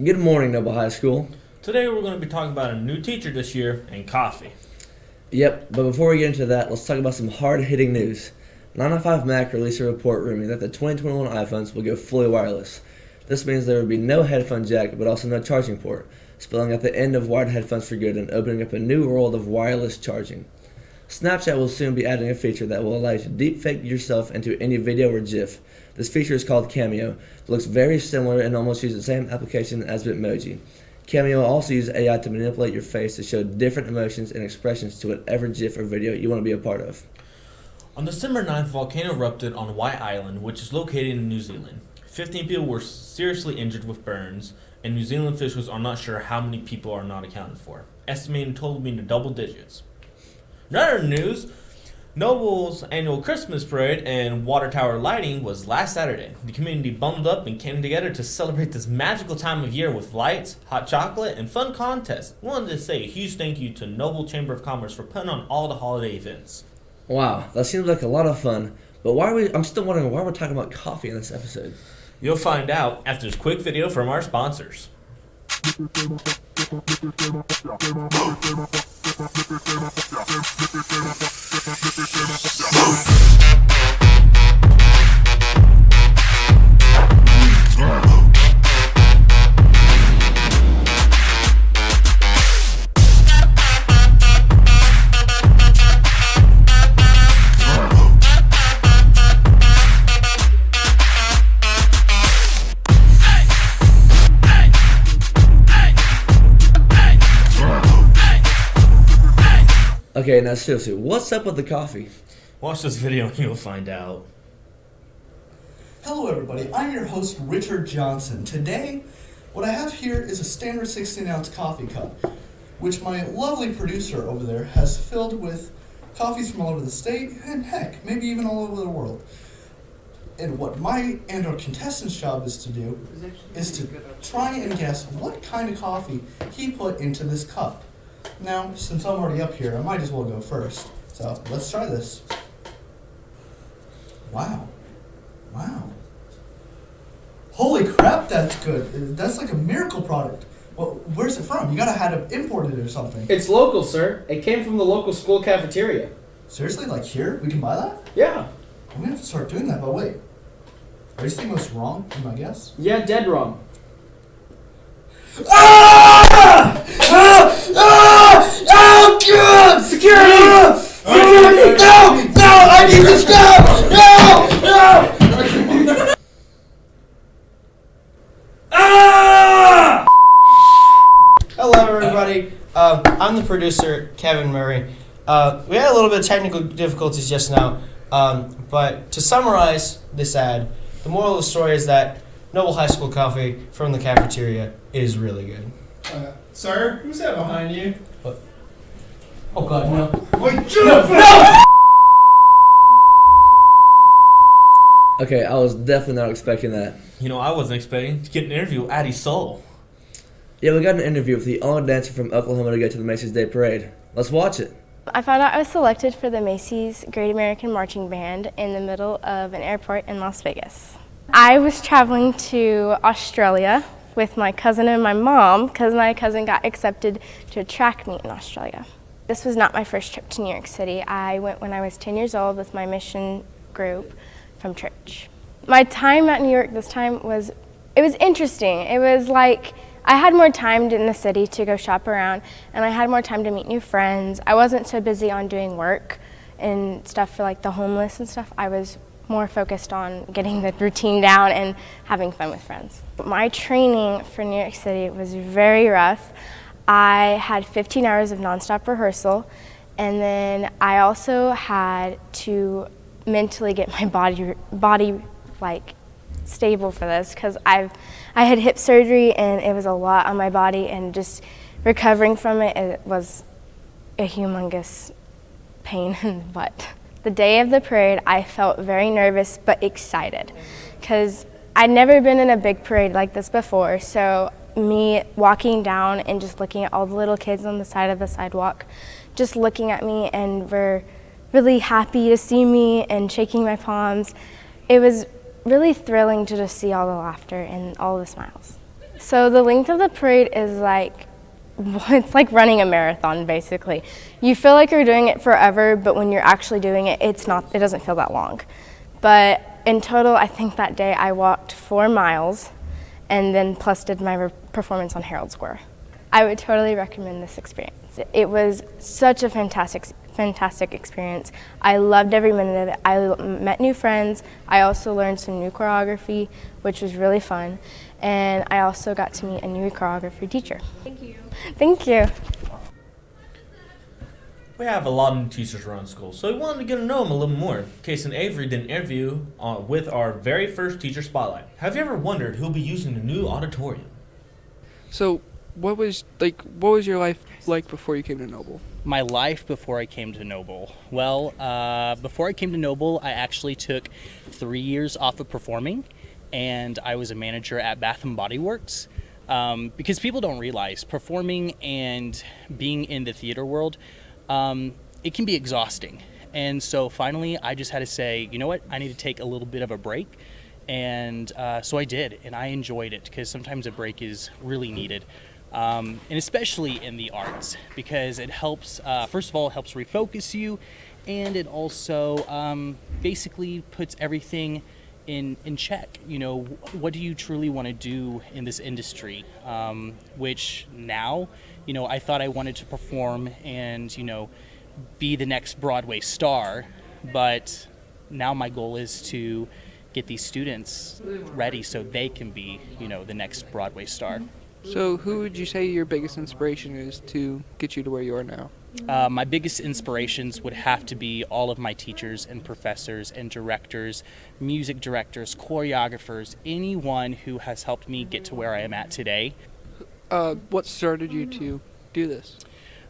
Good morning, Noble High School. Today we're going to be talking about a new teacher this year and coffee. Yep, but before we get into that, let's talk about some hard-hitting news. 905 Mac released a report rumoring that the 2021 iPhones will go fully wireless. This means there will be no headphone jack, but also no charging port, spelling out the end of wired headphones for good and opening up a new world of wireless charging. Snapchat will soon be adding a feature that will allow you to deepfake yourself into any video or GIF. This feature is called Cameo. It looks very similar and almost uses the same application as Bitmoji. Cameo will also use AI to manipulate your face to show different emotions and expressions to whatever GIF or video you want to be a part of. On December 9th, a volcano erupted on White Island, which is located in New Zealand. 15 people were seriously injured with burns, and New Zealand officials are not sure how many people are not accounted for, estimating total being in double digits. In other news, Noble's annual Christmas parade and water tower lighting was last Saturday. The community bundled up and came together to celebrate this magical time of year with lights, hot chocolate, and fun contests. I wanted to say a huge thank you to Noble Chamber of Commerce for putting on all the holiday events. Wow, that seems like a lot of fun, but I'm still wondering why we're talking about coffee in this episode. You'll find out after this quick video from our sponsors. Okay, now seriously, what's up with the coffee? Watch this video and you'll find out. Hello everybody, I'm your host Richard Johnson. Today, what I have here is a standard 16-ounce coffee cup, which my lovely producer over there has filled with coffees from all over the state, and heck, maybe even all over the world. And what my and our contestant's job is to do is to try and guess what kind of coffee he put into this cup. Now, since I'm already up here, I might as well go first. So, let's try this. Wow. Holy crap, that's good. That's like a miracle product. Well, where's it from? You gotta have it imported or something. It's local, sir. It came from the local school cafeteria. Seriously? Like here? We can buy that? Yeah. I'm gonna have to start doing that, but wait. Are you saying what's wrong in my guess? Yeah, dead wrong. Ah! Ah! Ah! Oh, God! Security! No! I need to stop! No! Ah! Hello, everybody. I'm the producer, Kevin Murray. We had a little bit of technical difficulties just now, but to summarize this ad, the moral of the story is that Noble High School coffee from the cafeteria is really good. Sir, who's that behind you? What? Oh God, no! Wait, no! Okay, I was definitely not expecting that. You know, I wasn't expecting to get an interview with Addie Soul. Yeah, we got an interview with the only dancer from Oklahoma to go to the Macy's Day Parade. Let's watch it. I found out I was selected for the Macy's Great American Marching Band in the middle of an airport in Las Vegas. I was traveling to Australia with my cousin and my mom because my cousin got accepted to a track meet in Australia. This was not my first trip to New York City. I went when I was 10 years old with my mission group from church. My time at New York this time was interesting. It was like I had more time in the city to go shop around, and I had more time to meet new friends. I wasn't so busy on doing work and stuff for like the homeless and stuff. I was more focused on getting the routine down and having fun with friends. My training for New York City was very rough. I had 15 hours of nonstop rehearsal, and then I also had to mentally get my body like stable for this because I had hip surgery and it was a lot on my body, and just recovering from it was a humongous pain in the butt. The day of the parade, I felt very nervous but excited because I'd never been in a big parade like this before. So me walking down and just looking at all the little kids on the side of the sidewalk, just looking at me and were really happy to see me and shaking my palms. It was really thrilling to just see all the laughter and all the smiles. So the length of the parade is like, it's like running a marathon basically. You feel like you're doing it forever, but when you're actually doing it, it doesn't feel that long. But in total, I think that day I walked 4 miles and then plus did my performance on Herald Square. I would totally recommend this experience. It was such a fantastic experience. I loved every minute of it. I met new friends. I also learned some new choreography, which was really fun. And I also got to meet a new choreography teacher. Thank you. Thank you. We have a lot of new teachers around school, so we wanted to get to know them a little more. Case and Avery did an interview with our very first teacher spotlight. Have you ever wondered who'll be using the new auditorium? So, what was your life like before you came to Noble? My life before I came to Noble. Well, before I came to Noble, I actually took 3 years off of performing, and I was a manager at Bath and Body Works. Because people don't realize performing and being in the theater world, it can be exhausting. And so finally, I just had to say, you know what, I need to take a little bit of a break. And so I did, and I enjoyed it because sometimes a break is really needed. And especially in the arts, because it helps, first of all, it helps refocus you, and it also basically puts everything in check. You know, what do you truly want to do in this industry? Which now, you know, I thought I wanted to perform and, you know, be the next Broadway star, but now my goal is to get these students ready so they can be, you know, the next Broadway star. So, who would you say your biggest inspiration is to get you to where you are now? My biggest inspirations would have to be all of my teachers and professors and directors, music directors, choreographers, anyone who has helped me get to where I am at today. What started you to do this?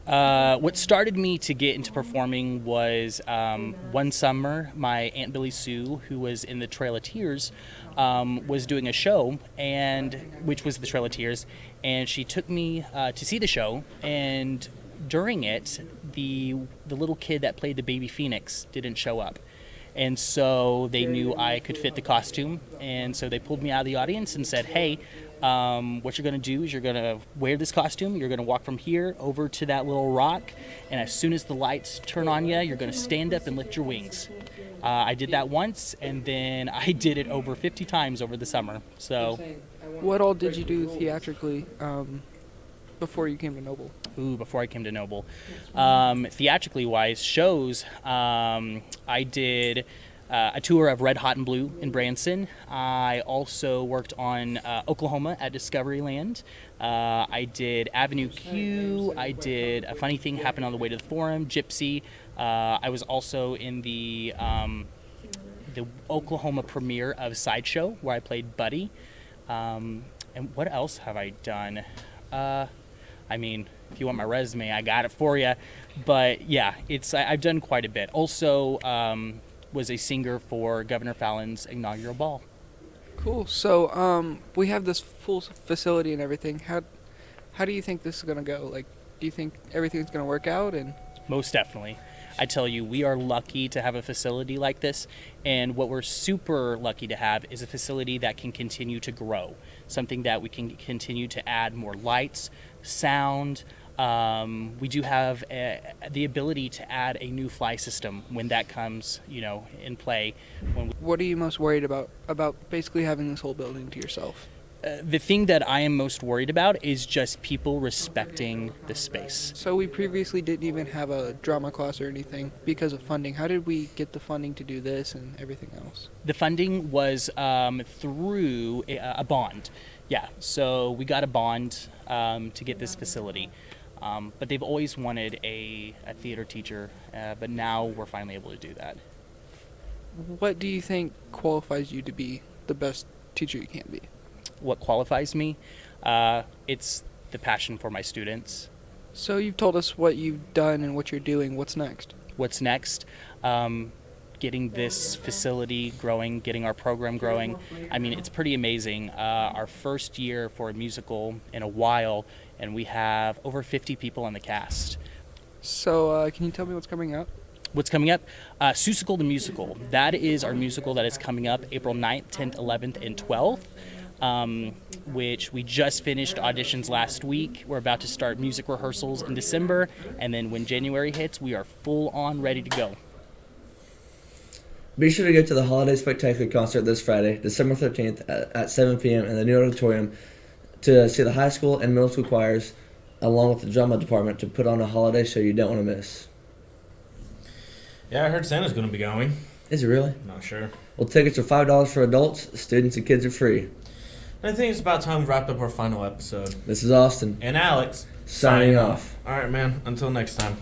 What started me to get into performing was one summer, my Aunt Billy Sue, who was in the Trail of Tears, was doing a show, which was the Trail of Tears, and she took me to see the show, and during it, the little kid that played the baby Phoenix didn't show up. And so they knew I could fit the costume, and so they pulled me out of the audience and said, hey, what you're going to do is you're going to wear this costume, you're going to walk from here over to that little rock, and as soon as the lights turn on you, you're going to stand up and lift your wings. I did that once, and then I did it over 50 times over the summer. So, what all did you do theatrically before you came to Noble? Before I came to Noble. Theatrically wise, shows, I did a tour of Red Hot and Blue in Branson. I also worked on Oklahoma at Discoveryland. I did Avenue Q. I did A Funny Thing Happened on the Way to the Forum, Gypsy. I was also in the Oklahoma premiere of Sideshow, where I played Buddy. And what else have I done? I mean, if you want my resume, I got it for you. But yeah, I've done quite a bit. Also, was a singer for Governor Fallon's inaugural ball. Cool. So, we have this full facility and everything. How do you think this is gonna go? Like, do you think everything's gonna work out? And most definitely. I tell you, we are lucky to have a facility like this, and what we're super lucky to have is a facility that can continue to grow, something that we can continue to add more lights, sound. We do have the ability to add a new fly system when that comes, you know, in play. What are you most worried about basically having this whole building to yourself? The thing that I am most worried about is just people respecting the space. So we previously didn't even have a drama class or anything because of funding. How did we get the funding to do this and everything else? The funding was through a bond. Yeah, so we got a bond to get this facility. But they've always wanted a theater teacher, but now we're finally able to do that. What do you think qualifies you to be the best teacher you can be? What qualifies me? It's the passion for my students. So you've told us what you've done and what you're doing. What's next? What's next? Getting this facility growing, getting our program growing. I mean, it's pretty amazing. Our first year for a musical in a while, and we have over 50 people on the cast. So can you tell me what's coming up? What's coming up? Seussical the Musical. That is our musical that is coming up April 9th, 10th, 11th, and 12th. which we just finished auditions last week. We're about to start music rehearsals in December, and then when January hits, we are full on ready to go. Be sure to go to the Holiday Spectacular concert this Friday, December 13th at 7 p.m. in the new auditorium to see the high school and middle school choirs along with the drama department to put on a holiday show you don't want to miss. Yeah, I heard Santa's going to be going. Is it really? Not sure. Well, tickets are $5 for adults, students and kids are free. I think it's about time we wrapped up our final episode. This is Austin. And Alex. Signing off. All right, man. Until next time.